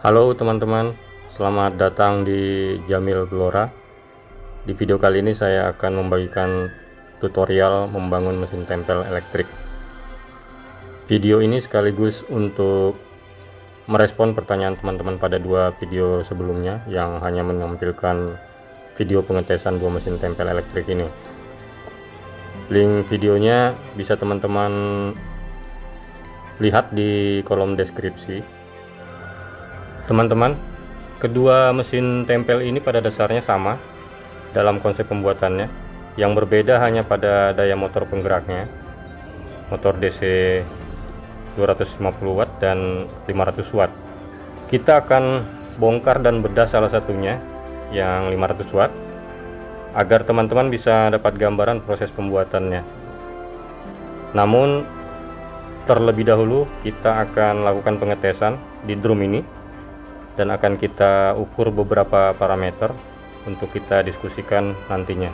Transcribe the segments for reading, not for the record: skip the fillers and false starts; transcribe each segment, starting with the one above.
Halo teman-teman, selamat datang di Jamil Blora. Di video kali ini saya akan membagikan tutorial membangun mesin tempel elektrik. Video ini sekaligus untuk merespon pertanyaan teman-teman pada dua video sebelumnya yang hanya menampilkan video pengetesan buah mesin tempel elektrik ini. Link videonya bisa teman-teman lihat di kolom deskripsi. Teman-teman, kedua mesin tempel ini pada dasarnya sama dalam konsep pembuatannya. Yang berbeda hanya pada daya motor penggeraknya. Motor DC 250 watt dan 500 watt. Kita akan bongkar dan bedah salah satunya yang 500 watt agar teman-teman bisa dapat gambaran proses pembuatannya. Namun terlebih dahulu kita akan lakukan pengetesan di drum ini dan akan kita ukur beberapa parameter untuk kita diskusikan nantinya.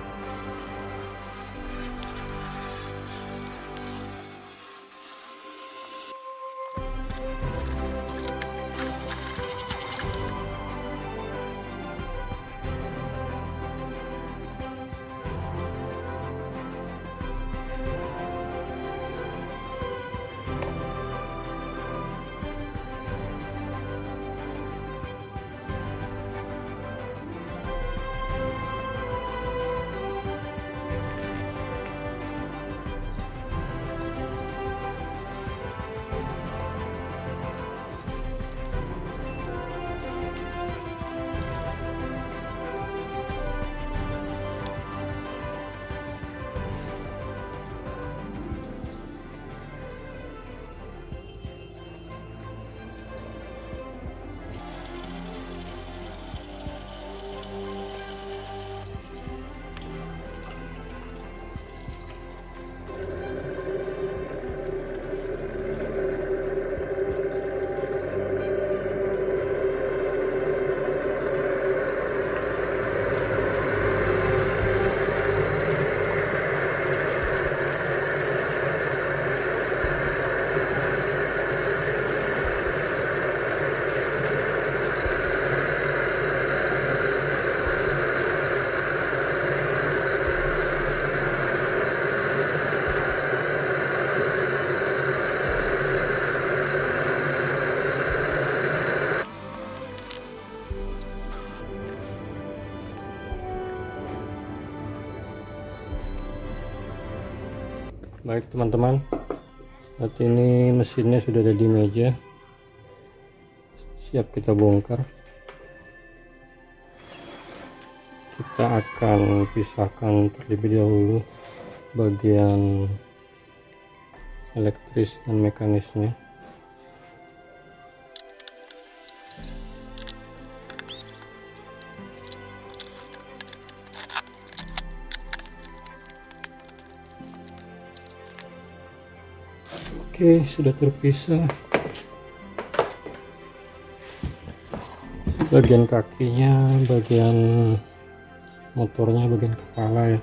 Baik teman-teman, saat ini mesinnya sudah ada di meja, siap kita bongkar. Kita akan pisahkan terlebih dahulu bagian elektris dan mekanisnya. Oke, sudah terpisah. Bagian kakinya, bagian motornya, bagian kepala ya.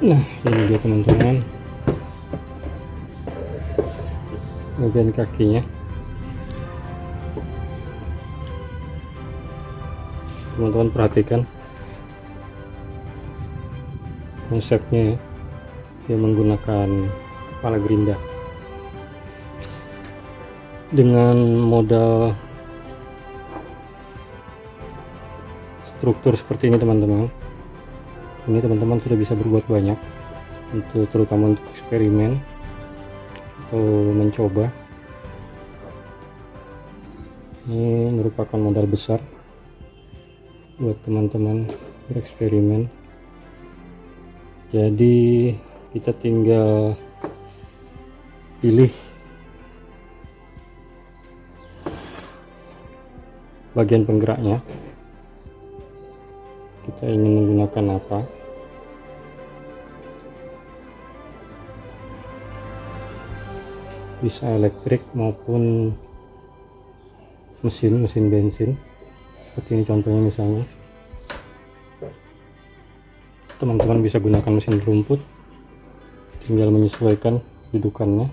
Nah, ini dia teman-teman, bagian kakinya. Teman-teman perhatikan konsepnya ya. Dia menggunakan kepala gerinda dengan modal struktur seperti ini teman-teman. Ini teman-teman sudah bisa berbuat banyak untuk terutama untuk eksperimen atau mencoba. Ini merupakan modal besar buat teman-teman bereksperimen. Jadi kita tinggal pilih bagian penggeraknya, kita ingin menggunakan apa. Bisa elektrik maupun mesin bensin, seperti ini contohnya. Misalnya teman-teman bisa gunakan mesin rumput, tinggal menyesuaikan dudukannya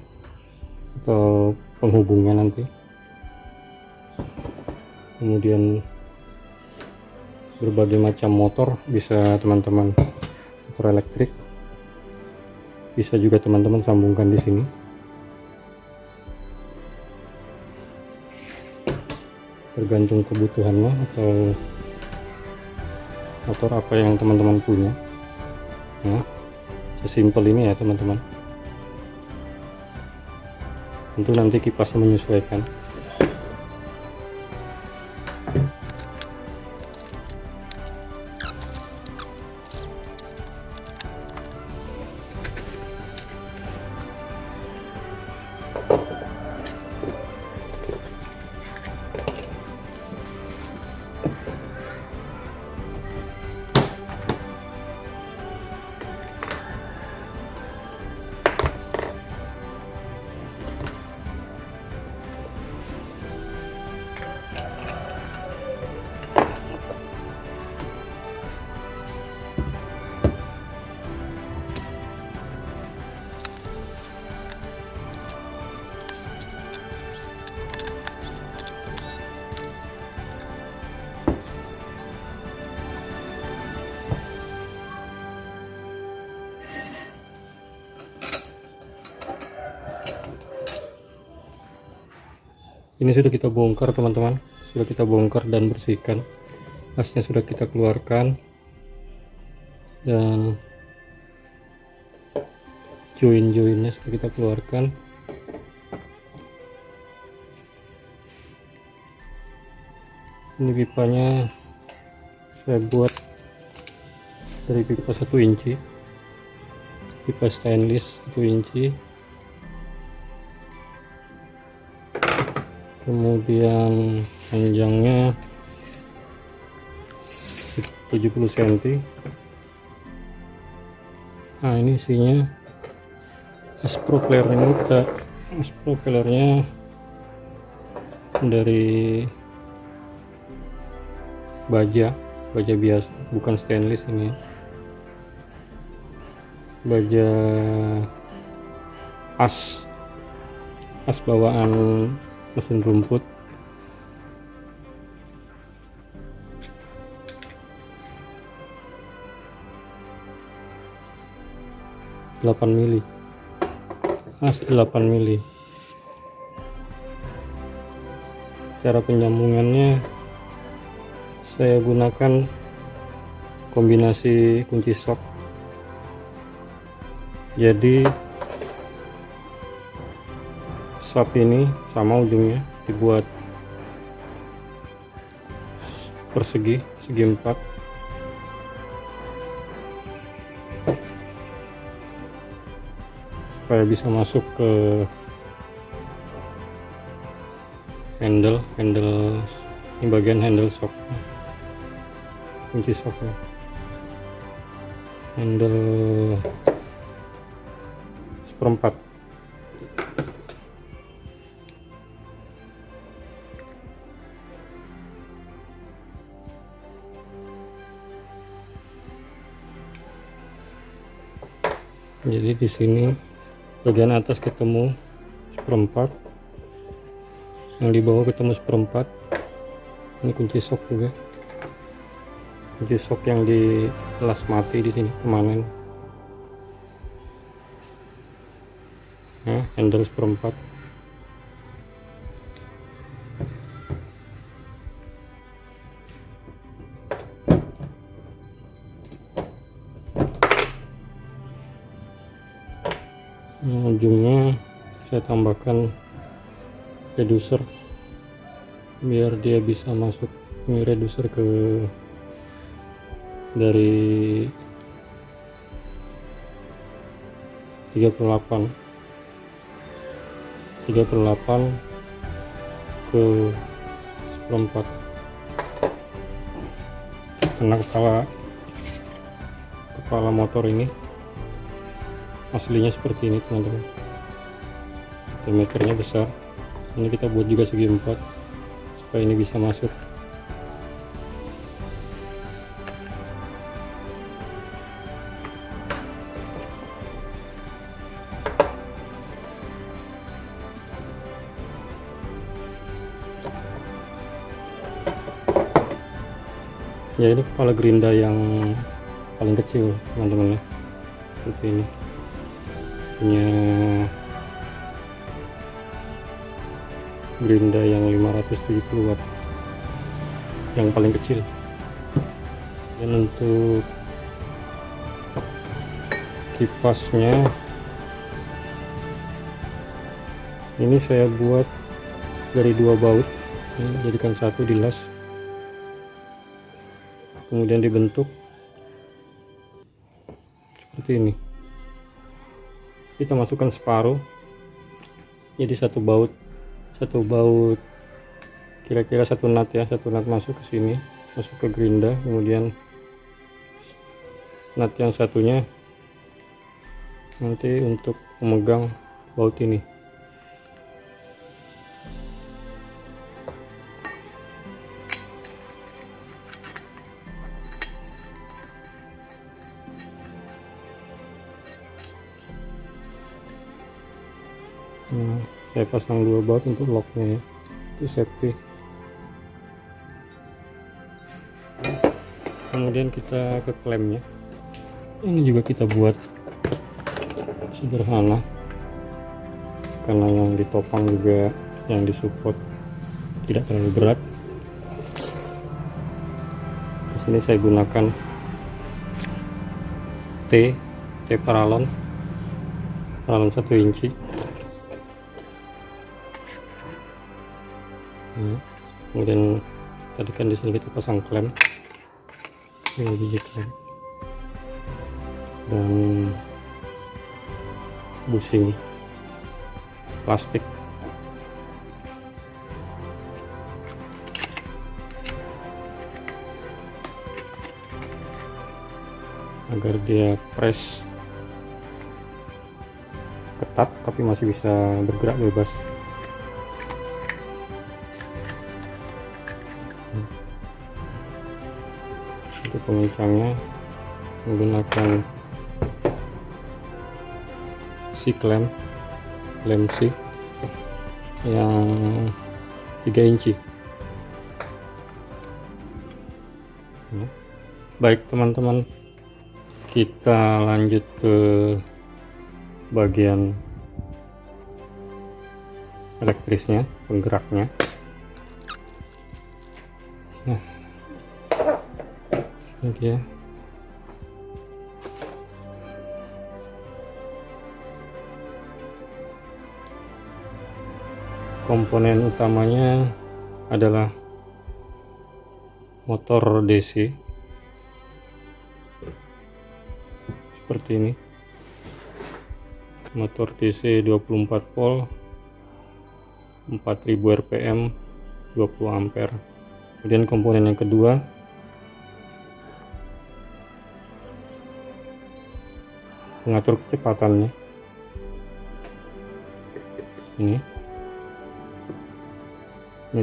atau penghubungnya nanti. Kemudian berbagai macam motor bisa teman-teman, motor elektrik bisa juga teman-teman sambungkan di sini. Tergantung kebutuhannya atau motor apa yang teman-teman punya. Nah, sesimpel ini ya teman-teman. Tentu nanti kipasnya menyesuaikan. Ini sudah kita bongkar teman-teman, sudah kita bongkar dan bersihkan. Asnya sudah kita keluarkan dan join-joinnya sudah kita keluarkan. Ini pipanya saya buat dari pipa 1 inci, pipa stainless 1 inci. Kemudian panjangnya 70 cm. Nah, ini isinya as propellernya dari baja biasa, bukan stainless ini, baja as bawaan mesin rumput. Delapan mili, as 8 mili. Cara penyambungannya saya gunakan kombinasi kunci sok. Jadi sap ini sama ujungnya dibuat persegi, segi 4. Supaya bisa masuk ke handle ini, bagian handle shock, kunci shocknya, handle 1/4. Jadi di sini bagian atas ketemu 1/4, yang di bawah ketemu 1/4. Ini kunci sok juga, kunci sok yang di las mati di sini kemarin. Nah, handle 1/4. Ujungnya saya tambahkan reducer biar dia bisa masuk. Ini reducer ke dari 38 3/8 ke 1/4, karena kepala motor ini aslinya seperti ini teman-teman, diameternya besar. Ini kita buat juga segi 4 supaya ini bisa masuk. Ya, ini kepala gerinda yang paling kecil teman-teman ya, seperti ini, punya gerinda yang 570 watt yang paling kecil. Dan untuk kipasnya ini saya buat dari 2 baut, ini jadikan satu, dilas, kemudian dibentuk seperti ini. Kita masukkan separuh, jadi satu baut kira-kira 1 nut ya, 1 nut masuk ke sini, masuk ke gerinda, kemudian nut yang satunya nanti untuk memegang baut ini. Nah, saya pasang 2 baut untuk locknya ya, itu safety. Kemudian kita ke klemnya, ini juga kita buat sederhana karena yang ditopang juga, yang disupport tidak terlalu berat. Di sini saya gunakan T paralon 1 inci. Kemudian tadi kan di sini kita pasang klem, ini biji klem dan busing plastik. Agar dia press ketat tapi masih bisa bergerak bebas. Untuk pengencangnya menggunakan si klem C yang 3 inci. Baik teman-teman, kita lanjut ke bagian elektrisnya, penggeraknya. Nah, ini dia. Komponen utamanya adalah motor DC seperti ini, motor DC 24 volt 4000 rpm 20 ampere. Kemudian komponen yang kedua pengatur kecepatannya, ini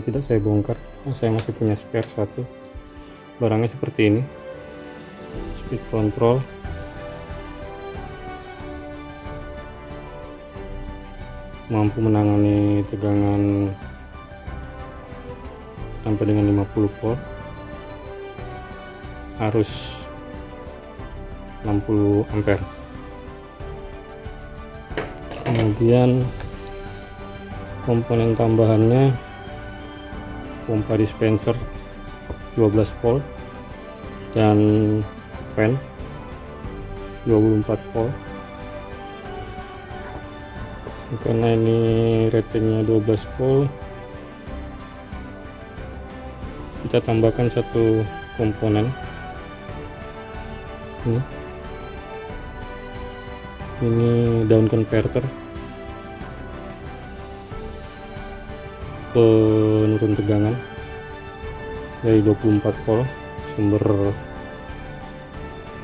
tidak saya bongkar, saya masih punya spare satu. Barangnya seperti ini, speed control, mampu menangani tegangan sampai dengan 50 volt, arus 60 ampere. Kemudian komponen tambahannya pompa dispenser 12 volt dan fan 24 volt. Karena ini ratingnya 12 volt, kita tambahkan satu komponen ini down converter penurun tegangan dari 24 volt. Sumber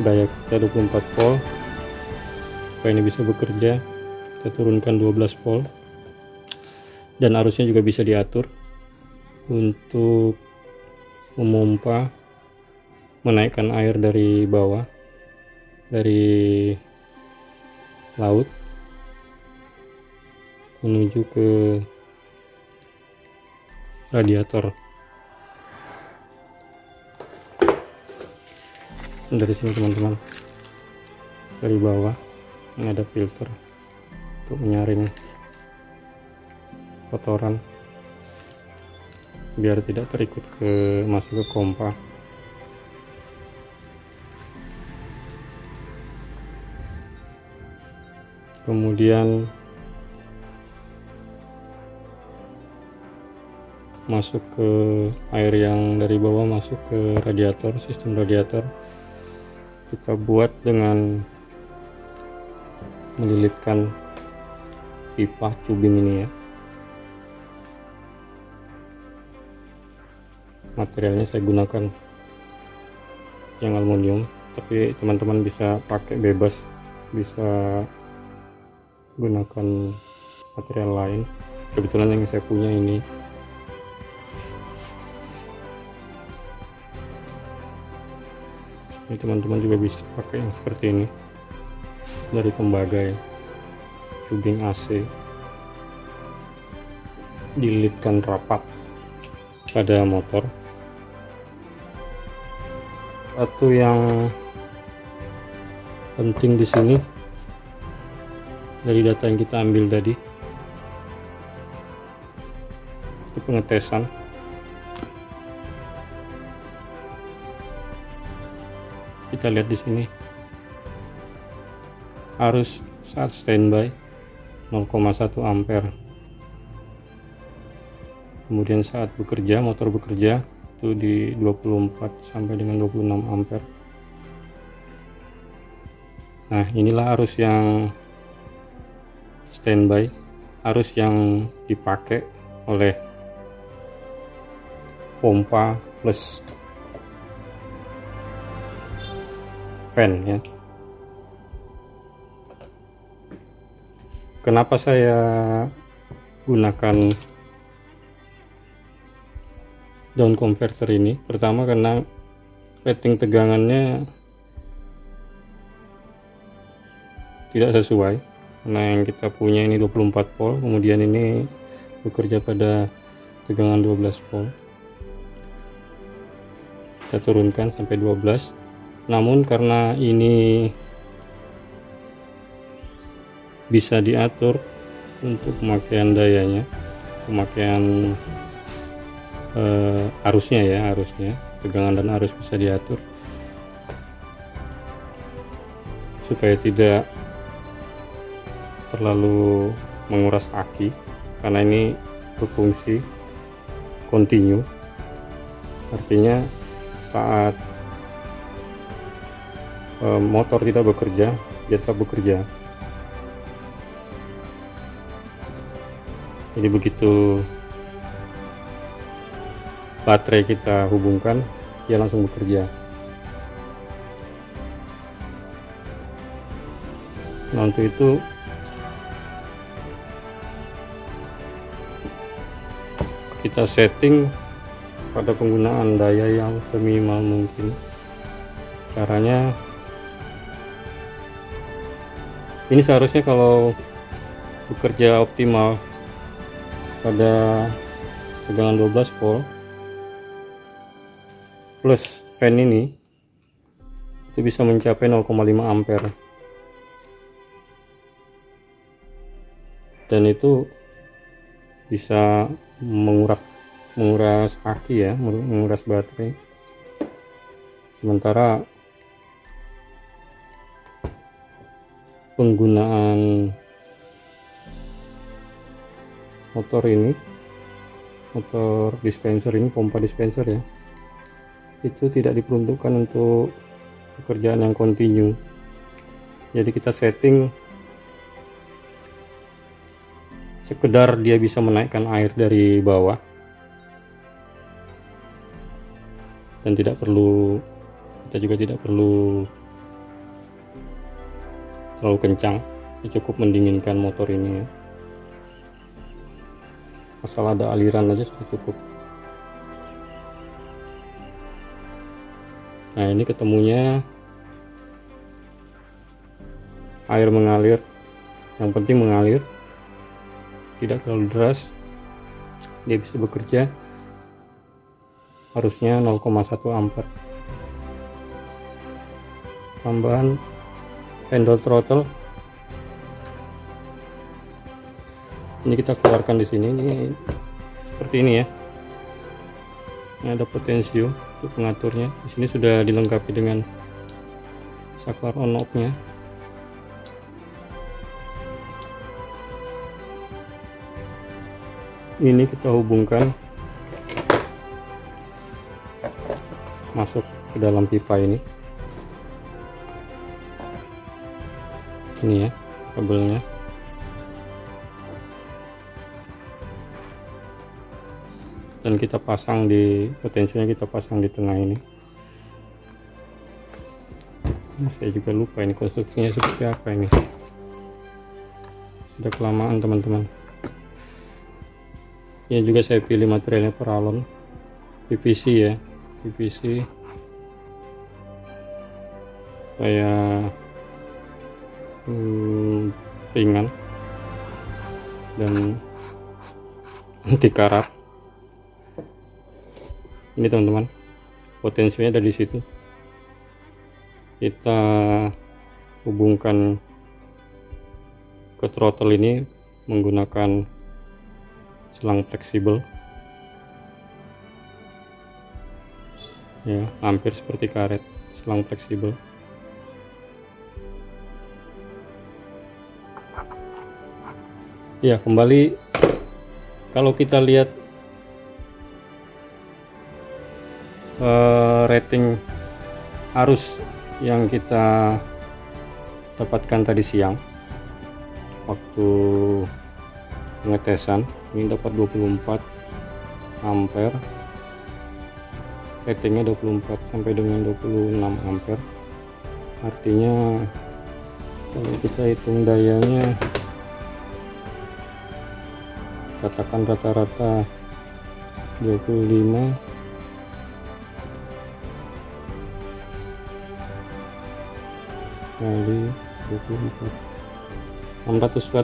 daya kita 24 volt. Supaya ini bisa bekerja, kita turunkan 12 volt. Dan arusnya juga bisa diatur untuk memompa, menaikkan air dari bawah, dari laut menuju ke radiator. Dari sini teman-teman, dari bawah ini ada filter untuk menyaring kotoran biar tidak terikut masuk ke pompa. Kemudian masuk ke air yang dari bawah masuk ke radiator, sistem radiator. Kita buat dengan melilitkan pipa tubing ini ya. Materialnya saya gunakan yang aluminium, tapi teman-teman bisa pakai bebas, bisa gunakan material lain. Kebetulan yang saya punya ini. Ini teman-teman juga bisa pakai yang seperti ini, dari tembaga ya, tubing AC, dililitkan rapat pada motor. Satu yang penting di sini dari data yang kita ambil tadi itu pengetesan. Kita lihat di sini arus saat standby 0,1 ampere. Kemudian saat bekerja, motor bekerja itu di 24 sampai dengan 26 ampere. Nah, inilah arus yang standby, arus yang dipakai oleh pompa plus fan ya. Kenapa saya gunakan down converter ini? Pertama karena rating tegangannya tidak sesuai, karena yang kita punya ini 24 volt, kemudian ini bekerja pada tegangan 12 volt. Kita turunkan sampai 12. Namun karena ini bisa diatur untuk pemakaian dayanya, pemakaian arusnya ya, arusnya, tegangan dan arus bisa diatur supaya tidak terlalu menguras aki, karena ini berfungsi continue, artinya saat motor tidak bekerja, dia tetap bekerja. Jadi begitu baterai kita hubungkan, dia langsung bekerja. Nah, untuk itu kita setting pada penggunaan daya yang seminimal mungkin. Caranya ini seharusnya kalau bekerja optimal pada tegangan 12 volt plus fan ini itu bisa mencapai 0,5 ampere, dan itu bisa menguras aki ya, menguras baterai. Sementara penggunaan motor ini, motor dispenser ini, pompa dispenser ya, itu tidak diperuntukkan untuk pekerjaan yang kontinu. Jadi kita setting sekedar dia bisa menaikkan air dari bawah dan kita juga tidak perlu terlalu kencang, cukup mendinginkan motor ini ya. Asal ada aliran aja sudah cukup. Nah, ini ketemunya air mengalir, yang penting mengalir, tidak terlalu deras, dia bisa bekerja, harusnya 0,1 ampere. Tambahan handle throttle ini kita keluarkan di sini, ini seperti ini ya. Ini ada potensio untuk pengaturnya. Di sini sudah dilengkapi dengan saklar on off-nya. Ini kita hubungkan masuk ke dalam pipa ini. Ini ya kabelnya. Dan kita pasang potensinya kita pasang di tengah ini. Saya juga lupa ini konstruksinya seperti apa ini. Sudah kelamaan teman-teman. Ini juga saya pilih materialnya Peralon PVC ya, PVC supaya ringan dan anti karat. Ini teman-teman, potensinya ada di situ. Kita hubungkan ke throttle ini menggunakan selang fleksibel ya, hampir seperti karet, selang fleksibel. Ya, kembali kalau kita lihat rating arus yang kita dapatkan tadi siang waktu pengetesan, ini dapat 24 ampere, ratingnya 24 sampai dengan 26 ampere. Artinya kalau kita hitung dayanya, katakan rata-rata 25 kali 24, 600 watt.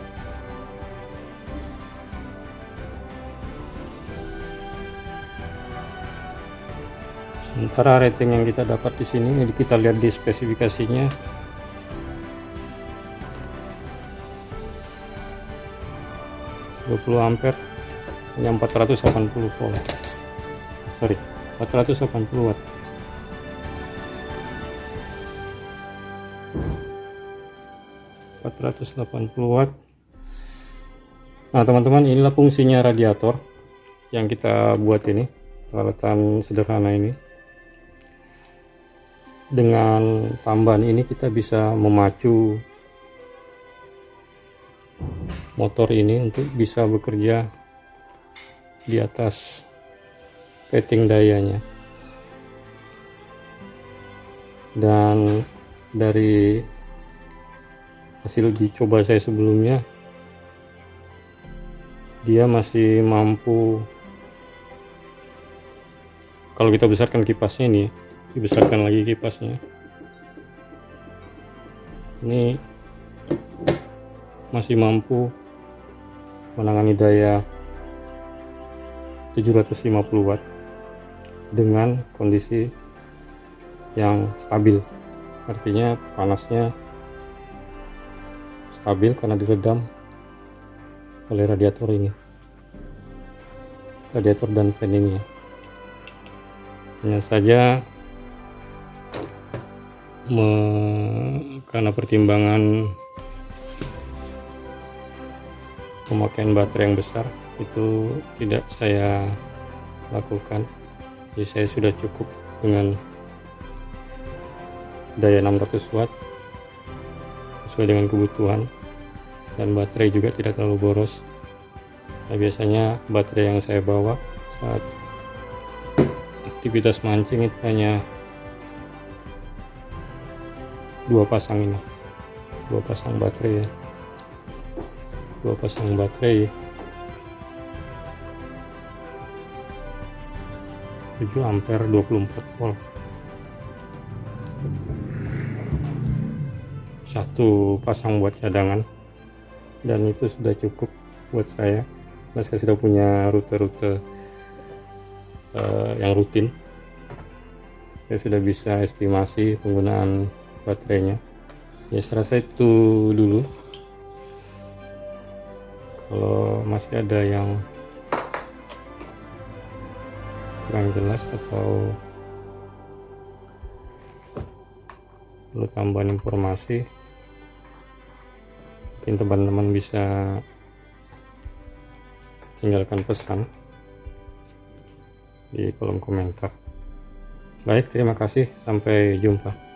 Sementara rating yang kita dapat di sini, kita lihat di spesifikasinya, (20 ampere) hanya 480 volt. Sorry, 480 watt. Watt. Nah teman-teman, inilah fungsinya radiator yang kita buat ini, peralatan sederhana ini. Dengan tambahan ini kita bisa memacu motor ini untuk bisa bekerja di atas rating dayanya. Dan dari hasil uji coba saya sebelumnya, dia masih mampu, kalau kita besarkan kipasnya ini, dibesarkan lagi kipasnya, ini masih mampu menangani daya 750 watt dengan kondisi yang stabil. Artinya panasnya stabil karena diredam oleh radiator ini, radiator dan fan ini. Hanya saja karena pertimbangan pemakaian baterai yang besar, itu tidak saya lakukan. Jadi saya sudah cukup dengan daya 600 watt sesuai dengan kebutuhan, dan baterai juga tidak terlalu boros. Nah, biasanya baterai yang saya bawa saat aktivitas mancing itu hanya dua pasang ini, dua pasang baterai ya, dua pasang baterai 7 ampere 24 volt, satu pasang buat cadangan, dan itu sudah cukup buat saya. Nah, saya sudah punya rute-rute yang rutin. Saya sudah bisa estimasi penggunaan baterainya. Ya, saya rasa itu dulu. Kalau masih ada yang kurang jelas atau perlu tambahan informasi, mungkin teman-teman bisa tinggalkan pesan di kolom komentar. Baik, terima kasih, sampai jumpa.